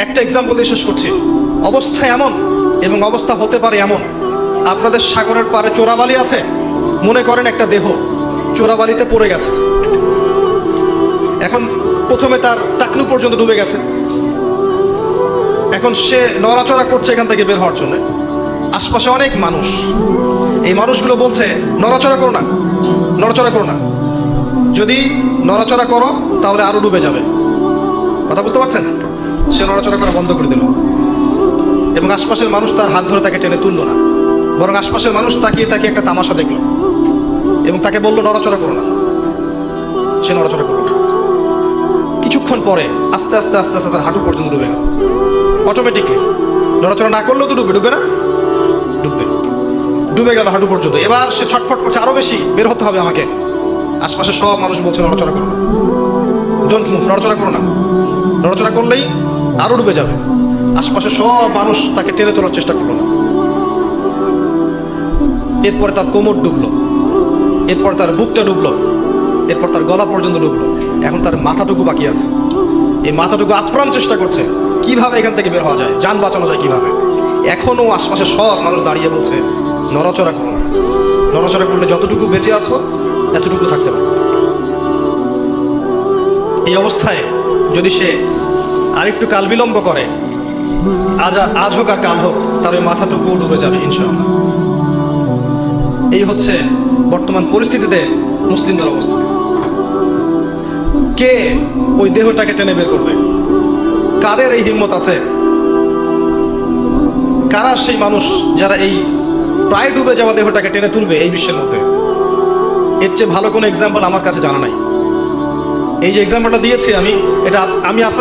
একটা এক্সাম্পল দিয়ে শেষ করছি। অবস্থা এমন এবং অবস্থা হতে পারে এমন, আপনাদের সাগরের পাড়ে চোরাবালি আছে, মনে করেন একটা দেহ চোরাবালিতে পড়ে গেছে, এখন প্রথমে তার টাকনু পর্যন্ত ডুবে গেছে, এখন সে নড়াচড়া করছে এখান থেকে বের হওয়ার জন্য। আশপাশে অনেক মানুষ, এই মানুষগুলো বলছে নড়াচড়া করো না, নড়াচড়া করো না, যদি নড়াচড়া করো তাহলে আরো ডুবে যাবে। কথা বুঝতে পারছেন? সে নড়াচড়া করা বন্ধ করে দিল এবং আশপাশের মানুষ তার হাত ধরে তাকে টেনে তুললো না, বরং আশপাশের মানুষ তাকিয়ে তাকিয়ে একটা তামাশা দেখলো এবং তাকে বললো নড়াচড়া করো না। সে নড়াচড়া করলো না। কিছুক্ষণ পরে আস্তে আস্তে আস্তে আস্তে তার হাঁটু পর্যন্ত ডুবে গেল। অটোমেটিকলি নড়াচড়া না করলেও তো ডুবে না? ডুবে গেল হাঁটু পর্যন্ত। এবার সে ছটফট করছে, আরো বেশি বের হতে হবে আমাকে। আশপাশে সব মানুষ বলছে নড়াচড়া করো না, ডোন্ট মুভ, নড়াচড়া করো না, নড়াচড়া করলেই আরো ডুবে যাবে। আশপাশে সব মানুষ তাকে টেনে তোলার চেষ্টা করলো না। এরপরে তার কোমর ডুবলো, এরপর তার বুকটা ডুবলো, এরপর তার গলা পর্যন্ত ডুবলো। এখন তার মাথাটুকু বাকি আছে। এই মাথাটুকু আপ্রাণ চেষ্টা করছে কিভাবে এখান থেকে বের হওয়া যায়, যান বাঁচানো যায় কিভাবে। এখনো আশপাশে সব মানুষ দাঁড়িয়ে বলছে নড়াচড়া করো না, নড়াচড়া করলে যতটুকু বেঁচে আছো এতটুকু থাকতে পারো। এই অবস্থায় যদি সে আরেকটু কাল বিলম্ব করে, আজ হোক আর কাল হোক, তার ওই মাথাটুকু ডুবে যাবে ইনশাআল্লাহ। এই হচ্ছে বর্তমান পরিস্থিতিতে মুসলিমদের অবস্থা। কে ওই দেহটাকে টেনে বের করবে? কাদের এই হিম্মত আছে? কারা সেই মানুষ যারা এই প্রায় ডুবে যাওয়া দেহটাকে টেনে তুলবে এই বিশ্বের মধ্যে? এর চেয়ে ভালো কোনো এক্সাম্পল আমার কাছে জানা নাই। এই যে এক্সাম্পলটা দিয়েছি আমি, এটা আমি আপনার